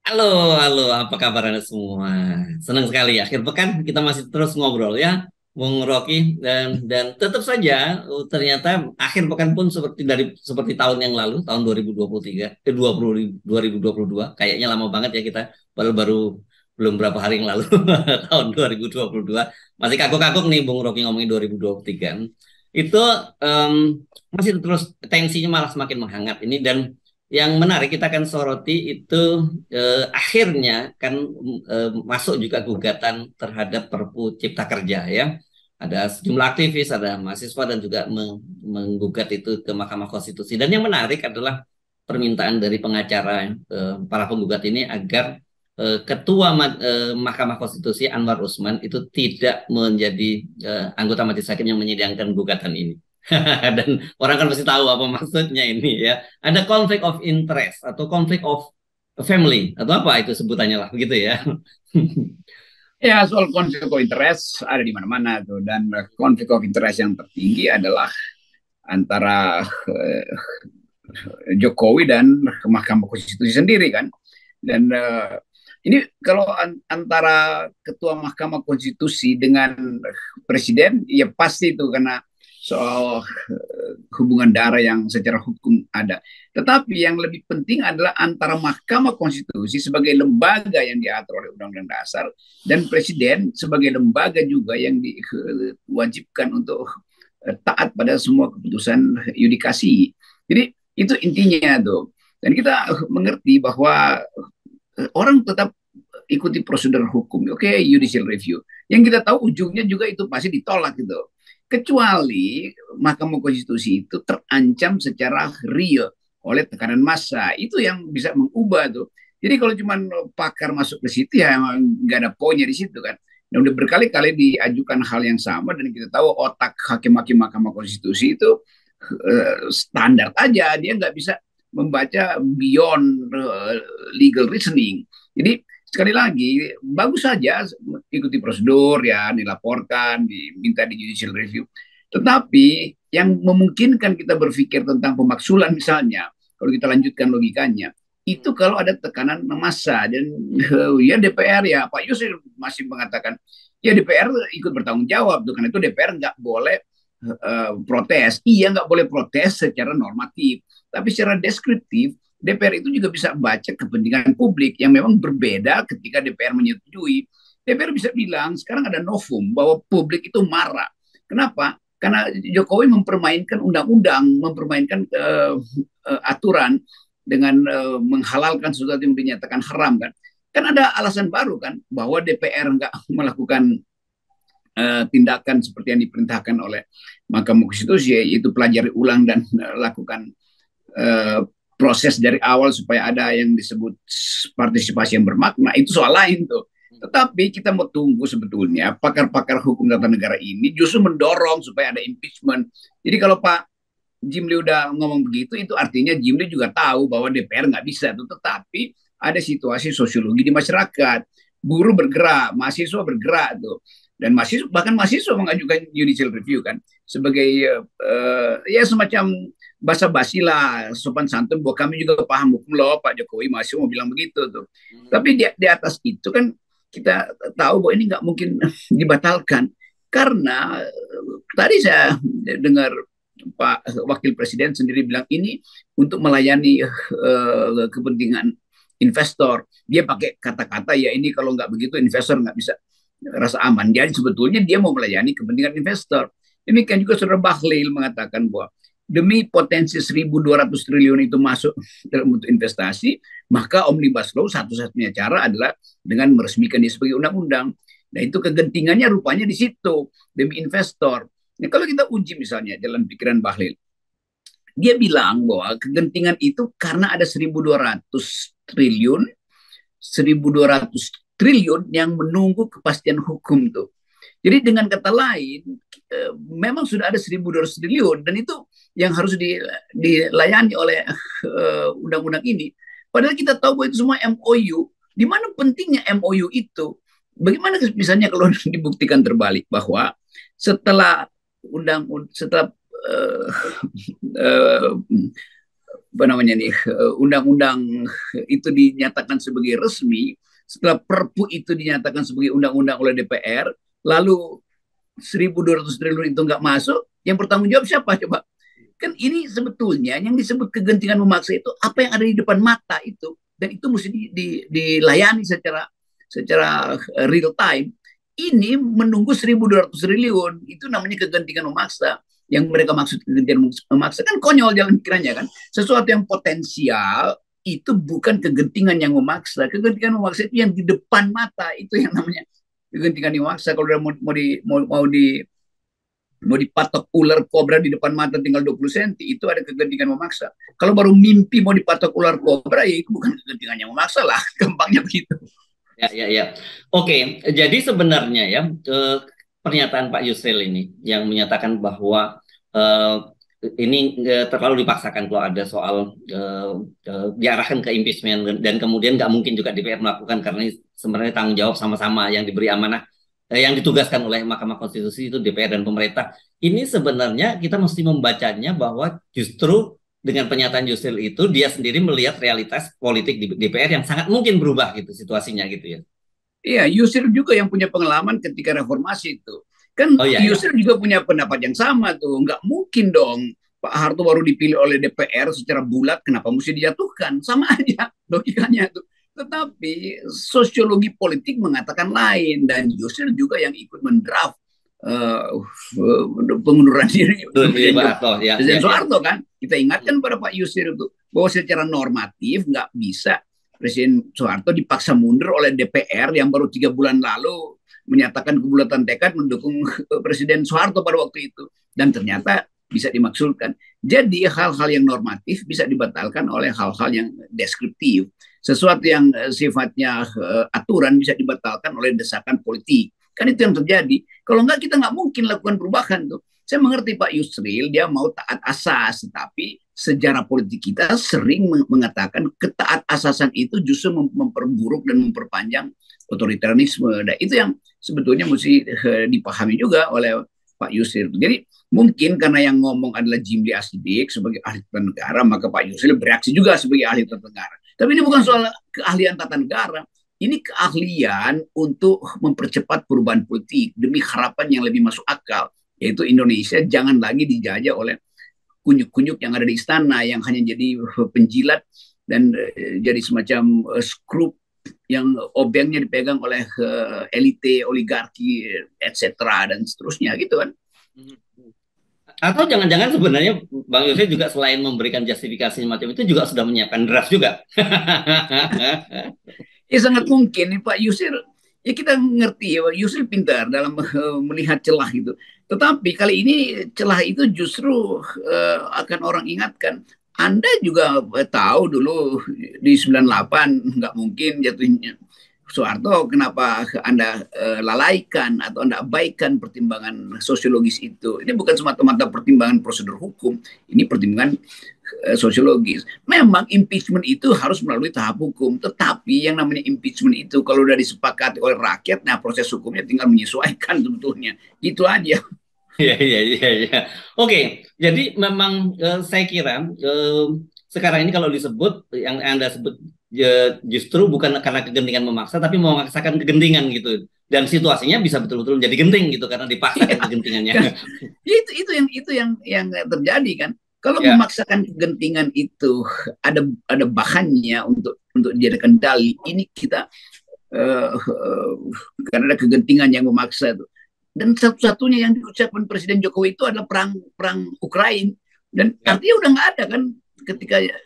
Halo, halo, apa kabar Anda semua? Senang sekali akhir pekan kita masih terus ngobrol ya, Bung Rocky dan tetap saja ternyata akhir pekan pun seperti tahun yang lalu, tahun 2023, 2022, kayaknya lama banget ya kita baru belum berapa hari yang lalu tahun 2022. Masih kagok-kagok nih Bung Rocky ngomongin 2023. Itu em, masih terus tensinya malah semakin menghangat ini dan yang menarik kita akan soroti itu akhirnya kan masuk juga gugatan terhadap Perpu Cipta Kerja ya. Ada sejumlah aktivis, ada mahasiswa dan juga menggugat itu ke Mahkamah Konstitusi. Dan yang menarik adalah permintaan dari pengacara para penggugat ini agar Ketua Mahkamah Konstitusi Anwar Usman itu tidak menjadi anggota majelis hakim yang menyidangkan gugatan ini. Dan orang kan pasti tahu apa maksudnya ini ya. Ada conflict of interest atau conflict of family atau apa itu sebutannya lah begitu ya. Ya, soal konflik of interest ada di mana-mana tuh, dan konflik of interest yang tertinggi adalah antara Jokowi dan Mahkamah Konstitusi sendiri kan. Dan ini kalau antara Ketua Mahkamah Konstitusi dengan Presiden, ya pasti itu karena soal hubungan darah yang secara hukum ada. Tetapi yang lebih penting adalah antara Mahkamah Konstitusi sebagai lembaga yang diatur oleh Undang-Undang Dasar dan Presiden sebagai lembaga juga yang diwajibkan untuk taat pada semua keputusan yudikasi. Jadi itu intinya tuh. Dan kita mengerti bahwa orang tetap ikuti prosedur hukum. Oke, judicial review. Yang kita tahu ujungnya juga itu pasti ditolak gitu. Kecuali Mahkamah Konstitusi itu terancam secara real oleh tekanan massa. Itu yang bisa mengubah tuh. Jadi kalau cuma pakar masuk ke situ ya nggak ada poinnya di situ kan. Dan udah berkali-kali diajukan hal yang sama dan kita tahu otak hakim-hakim Mahkamah Konstitusi itu standar aja, dia nggak bisa membaca beyond legal reasoning. Jadi sekali lagi bagus saja ikuti prosedur ya, dilaporkan, diminta di judicial review. Tetapi yang memungkinkan kita berpikir tentang pemaksulan misalnya, kalau kita lanjutkan logikanya, itu kalau ada tekanan massa dan ya DPR ya Pak Yusril masih mengatakan ya DPR ikut bertanggung jawab tuh, karena itu DPR nggak boleh protes. Iya nggak boleh protes secara normatif, tapi secara deskriptif DPR itu juga bisa baca kepentingan publik yang memang berbeda ketika DPR menyetujui. DPR bisa bilang sekarang ada novum bahwa publik itu marah. Kenapa? Karena Jokowi mempermainkan undang-undang, mempermainkan aturan dengan menghalalkan sesuatu yang dinyatakan haram kan. Kan ada alasan baru kan bahwa DPR nggak melakukan tindakan seperti yang diperintahkan oleh Mahkamah Konstitusi, yaitu pelajari ulang dan lakukan proses dari awal supaya ada yang disebut partisipasi yang bermakna. Itu soal lain tuh. Tetapi kita mau tunggu sebetulnya pakar-pakar hukum tata negara ini justru mendorong supaya ada impeachment. Jadi kalau Pak Jimli udah ngomong begitu, itu artinya Jimli juga tahu bahwa DPR nggak bisa tuh. Tetapi ada situasi sosiologi di masyarakat. Buruh bergerak, mahasiswa bergerak tuh. Dan mahasiswa, bahkan mahasiswa mengajukan judicial review kan sebagai ya semacam basa-basi lah, sopan santun bahwa kami juga paham hukum loh Pak Jokowi, mahasiswa mau bilang begitu tuh. Tapi di atas itu kan kita tahu bahwa ini nggak mungkin dibatalkan karena tadi saya dengar Pak Wakil Presiden sendiri bilang ini untuk melayani kepentingan investor. Dia pakai kata-kata ya ini kalau nggak begitu investor nggak bisa rasa aman. Jadi sebetulnya dia mau melayani kepentingan investor. Demikian juga Saudara Bahlil mengatakan bahwa demi potensi 1.200 triliun itu masuk dalam untuk investasi, maka Omnibus Law satu-satunya cara adalah dengan meresmikan dia sebagai undang-undang. Nah itu kegentingannya rupanya di situ, demi investor. Nah, kalau kita uji misalnya jalan pikiran Bahlil, dia bilang bahwa kegentingan itu karena ada 1.200 triliun, 1.200 triliun yang menunggu kepastian hukum tuh. Jadi dengan kata lain, memang sudah ada 1.200 triliun dan itu yang harus dilayani oleh undang-undang ini. Padahal kita tahu bahwa itu semua MOU. Di mana pentingnya MOU itu? Bagaimana misalnya kalau dibuktikan terbalik bahwa setelah setelah uh, uh, apa namanya nih, undang-undang itu dinyatakan sebagai resmi, setelah Perpu itu dinyatakan sebagai undang-undang oleh DPR, lalu 1.200 triliun itu nggak masuk, yang bertanggung jawab siapa coba? Kan ini sebetulnya yang disebut kegentingan memaksa itu apa yang ada di depan mata itu, dan itu mesti dilayani secara real time. Ini menunggu 1.200 triliun itu namanya kegentingan memaksa. Yang mereka maksud kegentingan memaksa kan konyol jalan pikirannya kan. Sesuatu yang potensial itu bukan kegentingan yang memaksa. Kegentingan memaksa itu yang di depan mata, itu yang namanya kegentingan memaksa. Kalau udah mau dipatok ular kobra di depan mata tinggal 20 cm, itu ada kegentingan memaksa. Kalau baru mimpi mau dipatok ular kobra, ya itu bukan kegentingan yang memaksa lah. Gampangnya begitu. Ya, ya, ya. Oke, jadi sebenarnya ya pernyataan Pak Yusril ini yang menyatakan bahwa eh, ini terlalu dipaksakan kalau ada soal diarahkan ke impeachment, dan kemudian nggak mungkin juga DPR melakukan karena ini sebenarnya tanggung jawab sama-sama yang diberi amanah, yang ditugaskan oleh Mahkamah Konstitusi itu DPR dan pemerintah. Ini sebenarnya kita mesti membacanya bahwa justru dengan pernyataan Yusril itu dia sendiri melihat realitas politik di DPR yang sangat mungkin berubah gitu situasinya gitu ya. Iya, Yusril juga yang punya pengalaman ketika reformasi itu. Kan Oh iya ya. Yusril juga punya pendapat yang sama tuh. Nggak mungkin dong Pak Harto baru dipilih oleh DPR secara bulat, kenapa mesti dijatuhkan? Sama aja logikanya tuh. Tetapi sosiologi politik mengatakan lain. Dan Yusril juga yang ikut mendraft uh, pengunduran diri Presiden Soeharto kan. Kita ingatkan pada Pak Yusril itu bahwa secara normatif nggak bisa Presiden Soeharto dipaksa mundur oleh DPR yang baru 3 bulan lalu menyatakan kebulatan tekad mendukung Presiden Soeharto pada waktu itu, dan ternyata bisa dimaksudkan. Jadi hal-hal yang normatif bisa dibatalkan oleh hal-hal yang deskriptif. Sesuatu yang sifatnya aturan bisa dibatalkan oleh desakan politik. Kan itu yang terjadi. Kalau enggak, kita nggak mungkin lakukan perubahan tuh. Saya mengerti Pak Yusril, dia mau taat asas, tapi sejarah politik kita sering mengatakan ketaat asasan itu justru memperburuk dan memperpanjang otoritarianisme. Dan itu yang sebetulnya mesti dipahami juga oleh Pak Yusril. Jadi mungkin karena yang ngomong adalah Jimli Asidik sebagai ahli tata negara, maka Pak Yusril bereaksi juga sebagai ahli tata negara. Tapi ini bukan soal keahlian tata negara. Ini keahlian untuk mempercepat perubahan politik demi harapan yang lebih masuk akal, yaitu Indonesia jangan lagi dijajah oleh kunyuk-kunyuk yang ada di istana yang hanya jadi penjilat dan jadi semacam skrup yang obengnya dipegang oleh elite, oligarki, etc. dan seterusnya gitu kan. Atau jangan-jangan sebenarnya Bang Yose juga selain memberikan justifikasi macam itu juga sudah menyiapkan draft juga. Ya sangat mungkin Pak Yusril, ya kita ngerti ya Yusril pintar dalam melihat celah itu. Tetapi kali ini celah itu justru akan orang ingatkan. Anda juga tahu dulu di 98 nggak mungkin jatuhnya Soeharto, kenapa Anda lalaikan atau Anda abaikan pertimbangan sosiologis itu? Ini bukan semata-mata pertimbangan prosedur hukum, ini pertimbangan sosiologis. Memang impeachment itu harus melalui tahap hukum, tetapi yang namanya impeachment itu kalau sudah disepakati oleh rakyat, nah proses hukumnya tinggal menyesuaikan sebetulnya. Gitu aja. Iya, iya, iya, iya. Oke, jadi memang saya kira sekarang ini kalau disebut yang Anda sebut justru bukan karena kegentingan memaksa, tapi memaksakan kegentingan gitu. Dan situasinya bisa betul-betul menjadi genting gitu karena dipaksakan kegentingannya. Itu yang terjadi kan. Kalau memaksakan kegentingan itu ada bahannya untuk dijadikan dalih. Ini kita karena ada kegentingan yang memaksa itu. Dan satu-satunya yang diucapkan Presiden Jokowi itu adalah perang Ukraina. Dan artinya udah nggak ada kan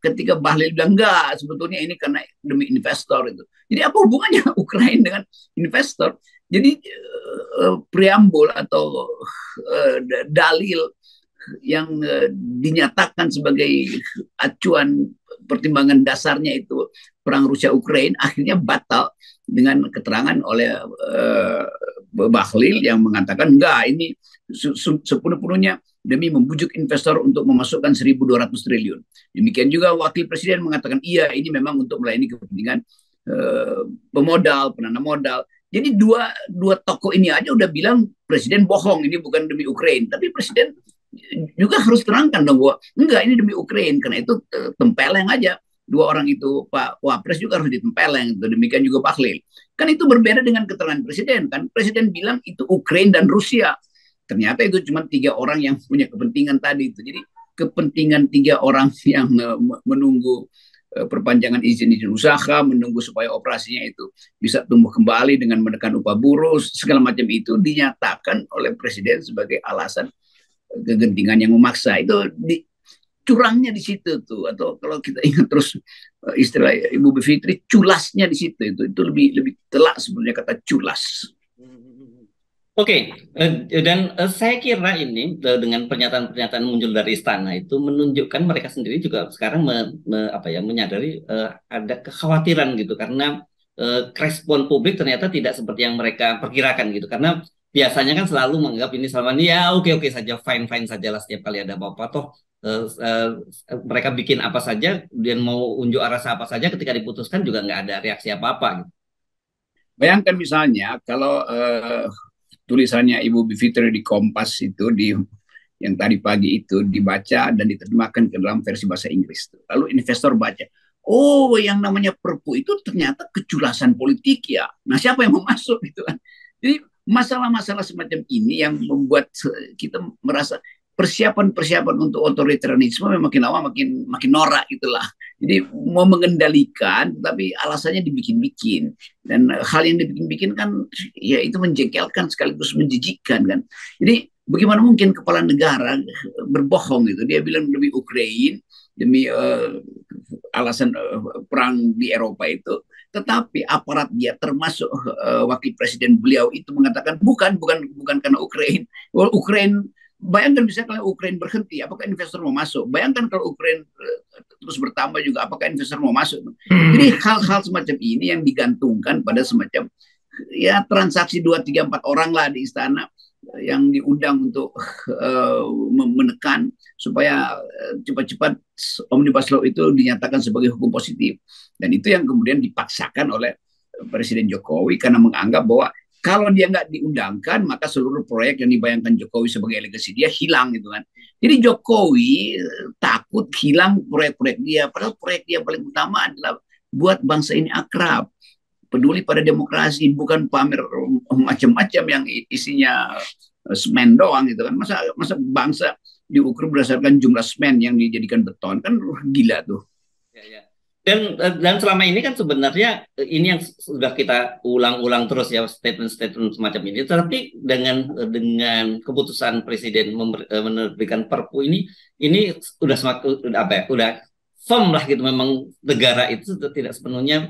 ketika Bahlil bilang enggak, sebetulnya ini karena demi investor itu. Jadi apa hubungannya Ukraina dengan investor? Jadi preambul atau dalil yang dinyatakan sebagai acuan pertimbangan dasarnya itu perang Rusia Ukraina akhirnya batal dengan keterangan oleh Bahlil yang mengatakan enggak, ini sepenuh-penuhnya demi membujuk investor untuk memasukkan 1.200 triliun. Demikian juga Wakil Presiden mengatakan iya, ini memang untuk melayani kepentingan pemodal, penanam modal. Jadi dua tokoh ini aja udah bilang Presiden bohong, ini bukan demi Ukraina. Tapi Presiden juga harus terangkan dong bahwa enggak, ini demi Ukraina, karena itu tempeleng aja. Dua orang itu, Pak Wapres juga harus ditempeleng, demikian juga Bahlil. Kan itu berbeda dengan keterangan presiden, kan presiden bilang itu Ukraina dan Rusia, ternyata itu cuma 3 orang yang punya kepentingan tadi itu. Jadi kepentingan 3 orang yang menunggu perpanjangan izin usaha, menunggu supaya operasinya itu bisa tumbuh kembali dengan menekan upah buruh, segala macam itu dinyatakan oleh presiden sebagai alasan kegentingan yang memaksa. Itu curangnya di situ tuh, atau kalau kita ingat terus istilah Ibu Bivitri, culasnya di situ. Itu lebih telak sebenarnya kata culas. Oke, dan saya kira ini dengan pernyataan-pernyataan muncul dari istana itu menunjukkan mereka sendiri juga sekarang menyadari ada kekhawatiran gitu, karena respon publik ternyata tidak seperti yang mereka perkirakan gitu. Karena biasanya kan selalu menganggap ini selama ini ya oke saja, fine saja lah, setiap kali ada apa-apa toh mereka bikin apa saja dan mau unjuk rasa apa saja, ketika diputuskan juga nggak ada reaksi apa-apa gitu. Bayangkan misalnya kalau tulisannya Ibu Bivitri di Kompas itu, yang tadi pagi itu dibaca dan diterjemahkan ke dalam versi bahasa Inggris. Lalu investor baca, oh yang namanya Perpu itu ternyata keculasan politik ya. Nah siapa yang mau masuk gitu kan? Jadi masalah-masalah semacam ini yang membuat kita merasa persiapan untuk otoritarianisme makin lama makin norak gitulah. Jadi mau mengendalikan, tapi alasannya dibikin-bikin, dan hal yang dibikin-bikin kan ya itu menjengkelkan sekaligus menjijikkan kan. Jadi bagaimana mungkin kepala negara berbohong gitu? Dia bilang demi Ukraina, demi alasan perang di Eropa itu, tetapi aparat dia termasuk wakil presiden beliau itu mengatakan bukan karena Ukraina. Ukraina, bayangkan misalnya kalau Ukraina berhenti, apakah investor mau masuk? Bayangkan kalau Ukraina terus bertambah juga, apakah investor mau masuk? Jadi hal-hal semacam ini yang digantungkan pada semacam ya transaksi 2, 3, 4 orang lah di istana yang diundang untuk menekan supaya cepat-cepat Omnibus Law itu dinyatakan sebagai hukum positif. Dan itu yang kemudian dipaksakan oleh Presiden Jokowi karena menganggap bahwa kalau dia nggak diundangkan, maka seluruh proyek yang dibayangkan Jokowi sebagai legasi dia hilang gitu kan. Jadi Jokowi takut hilang proyek-proyek dia, padahal proyek dia paling utama adalah buat bangsa ini akrab, peduli pada demokrasi, bukan pamer macam-macam yang isinya semen doang gitu kan. Masa bangsa diukur berdasarkan jumlah semen yang dijadikan beton, kan gila tuh. Ya, ya. Dan selama ini kan sebenarnya ini yang sudah kita ulang-ulang terus ya, statement-statement semacam ini. Tapi dengan keputusan presiden menerbitkan Perpu ini udah semakin udah firm lah gitu. Memang negara itu tidak sepenuhnya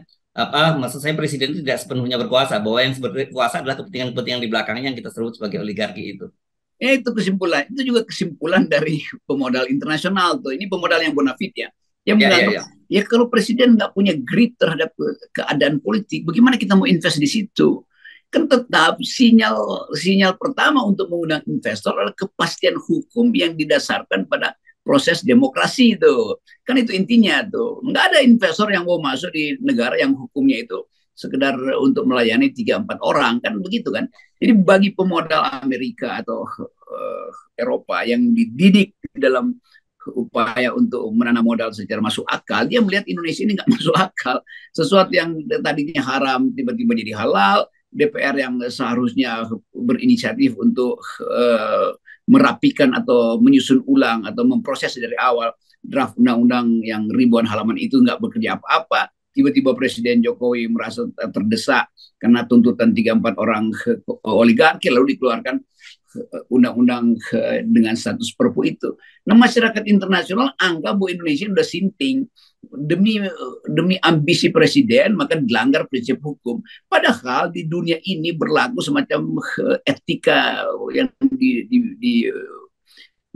maksud saya presiden itu tidak sepenuhnya berkuasa, bahwa yang berkuasa adalah kepentingan-kepentingan di belakangnya yang kita sebut sebagai oligarki itu. Ya itu kesimpulan, itu juga kesimpulan dari pemodal internasional tuh. Ini pemodal yang bonafit ya. Yang menganggap ya kalau presiden nggak punya grit terhadap keadaan politik, bagaimana kita mau invest di situ? Kan tetap sinyal pertama untuk mengundang investor adalah kepastian hukum yang didasarkan pada proses demokrasi itu. Kan itu intinya tuh. Nggak ada investor yang mau masuk di negara yang hukumnya itu sekedar untuk melayani 3-4 orang, kan begitu kan. Jadi bagi pemodal Amerika atau Eropa yang dididik dalam upaya untuk menanam modal secara masuk akal, dia melihat Indonesia ini nggak masuk akal. Sesuatu yang tadinya haram tiba-tiba jadi halal. DPR yang seharusnya berinisiatif untuk merapikan atau menyusun ulang atau memproses dari awal draft undang-undang yang ribuan halaman itu nggak bekerja apa-apa. Tiba-tiba Presiden Jokowi merasa terdesak karena tuntutan 3-4 orang oligarki, lalu dikeluarkan undang-undang dengan status Perpu itu. Nah, masyarakat internasional anggap bahwa Indonesia sudah sinting demi ambisi presiden, maka dilanggar prinsip hukum. Padahal di dunia ini berlaku semacam etika yang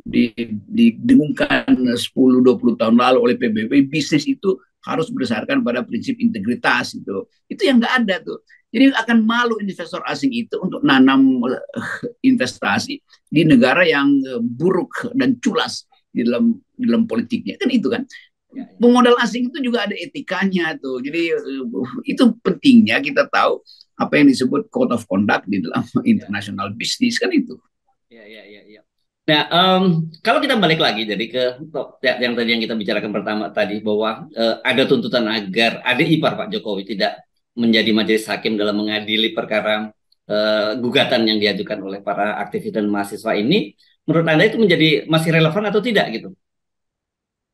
didengungkan 10-20 tahun lalu oleh PBB. Bisnis itu harus berdasarkan pada prinsip integritas itu. Itu yang nggak ada tuh. Jadi akan malu investor asing itu untuk nanam investasi di negara yang buruk dan culas di dalam politiknya, kan itu kan. Pemodal asing itu juga ada etikanya tuh. Jadi itu pentingnya kita tahu apa yang disebut code of conduct di dalam international business, kan itu. Ya. Nah, kalau kita balik lagi jadi ke yang tadi yang kita bicarakan pertama tadi bahwa ada tuntutan agar adik ipar Pak Jokowi tidak menjadi majelis hakim dalam mengadili perkara gugatan yang diajukan oleh para aktivis dan mahasiswa ini, menurut Anda itu menjadi masih relevan atau tidak gitu?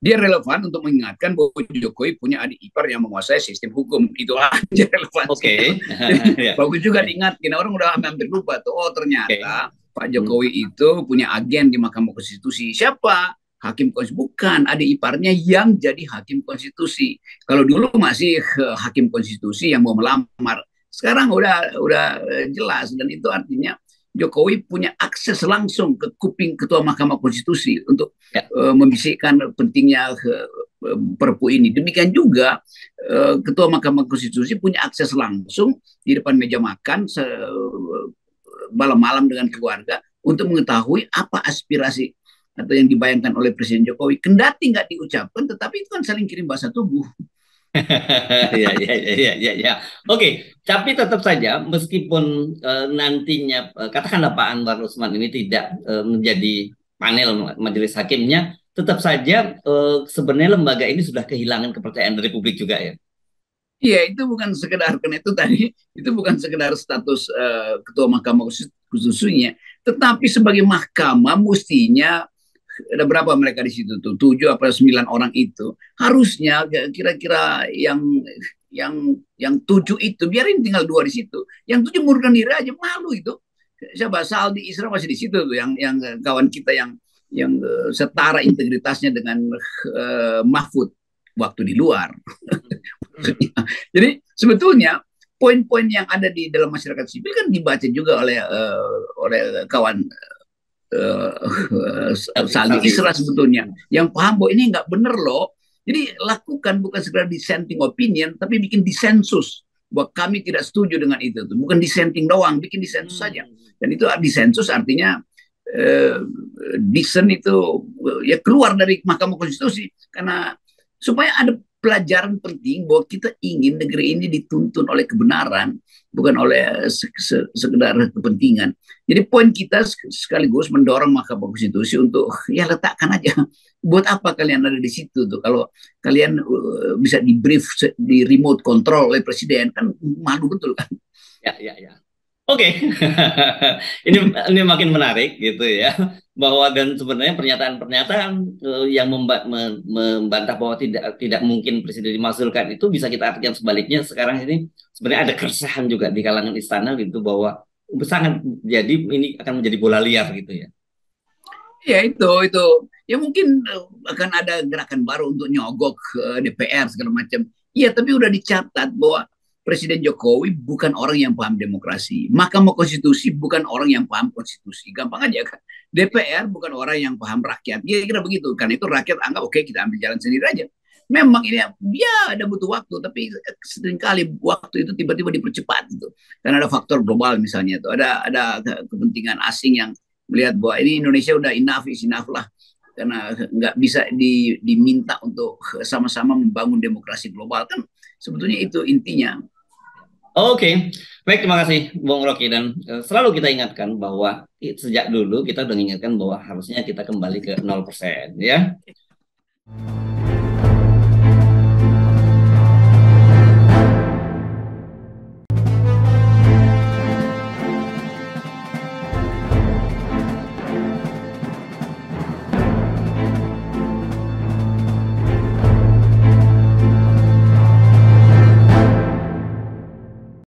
Dia relevan untuk mengingatkan bahwa Jokowi punya adik ipar yang menguasai sistem hukum. Itu aja relevansinya. Oke. Jadi Ya. bagus juga diingatkan. Orang udah hampir lupa tuh. Oh Oke. ternyata Pak Hmm. Jokowi itu punya agen di Mahkamah Konstitusi. Siapa? Hakim konstitusi. Bukan adik iparnya yang jadi hakim konstitusi. Kalau dulu masih hakim konstitusi yang mau melamar. Sekarang udah jelas, dan itu artinya Jokowi punya akses langsung ke kuping Ketua Mahkamah Konstitusi untuk Ya. membisikkan pentingnya Perpu ini. Demikian juga Ketua Mahkamah Konstitusi punya akses langsung di depan meja makan malam-malam dengan keluarga untuk mengetahui apa aspirasi atau yang dibayangkan oleh Presiden Jokowi. Kendati nggak diucapkan, tetapi itu kan saling kirim bahasa tubuh. Ya, ya, ya, ya, ya, ya. Oke, tapi tetap saja meskipun nantinya katakanlah Pak Anwar Usman ini tidak menjadi panel majelis hakimnya, tetap saja sebenarnya lembaga ini sudah kehilangan kepercayaan dari publik juga ya. Iya, itu bukan sekedar, karena itu tadi, itu bukan sekedar status Ketua Mahkamah Konstitusinya, tetapi sebagai mahkamah mestinya ada berapa mereka di situ tuh, 7 atau 9 orang itu, harusnya kira-kira yang 7 itu biarin tinggal 2 di situ, yang 7 mundurkan diri aja, malu itu. Siapa? Saldi Isra masih di situ tuh, yang kawan kita yang setara integritasnya dengan Mahfud waktu di luar. Jadi sebetulnya poin-poin yang ada di dalam masyarakat sipil kan dibaca juga oleh kawan Saldi Saldi. Isra sebetulnya, yang paham bahwa ini nggak bener loh. Jadi lakukan bukan sekedar dissenting opinion, tapi bikin disensus bahwa kami tidak setuju dengan itu. Bukan dissenting doang, bikin disensus saja. Dan itu disensus artinya dissent itu ya keluar dari Mahkamah Konstitusi, karena supaya ada pelajaran penting bahwa kita ingin negeri ini dituntun oleh kebenaran, bukan oleh sekedar kepentingan. Jadi poin kita sekaligus mendorong Mahkamah Konstitusi untuk ya letakkan aja, buat apa kalian ada di situ tuh, kalau kalian bisa di brief di remote control oleh presiden, kan malu betul kan. Ya, ya, ya. Oke, ini makin menarik gitu ya, bahwa dan sebenarnya pernyataan-pernyataan yang membantah bahwa tidak mungkin presiden dimaksudkan itu bisa kita artikan sebaliknya. Sekarang ini sebenarnya ada keresahan juga di kalangan istana gitu bahwa sangat jadi ini akan menjadi bola liar gitu ya. Ya itu ya mungkin akan ada gerakan baru untuk nyogok DPR segala macam. Iya, tapi udah dicatat bahwa Presiden Jokowi bukan orang yang paham demokrasi. Mahkamah Konstitusi bukan orang yang paham konstitusi. Gampang aja kan. DPR bukan orang yang paham rakyat. Kira-kira begitu. Karena itu rakyat anggap oke, kita ambil jalan sendiri aja. Memang ini ya ada butuh waktu, tapi seringkali waktu itu tiba-tiba dipercepat gitu. Karena ada faktor global misalnya itu. Ada kepentingan asing yang melihat bahwa ini Indonesia udah enough is enough lah, karena nggak bisa diminta untuk sama-sama membangun demokrasi global, kan sebetulnya itu intinya. Oke, baik, terima kasih Bung Rocky, dan selalu kita ingatkan bahwa sejak dulu kita udah mengingatkan bahwa harusnya kita kembali ke 0% ya.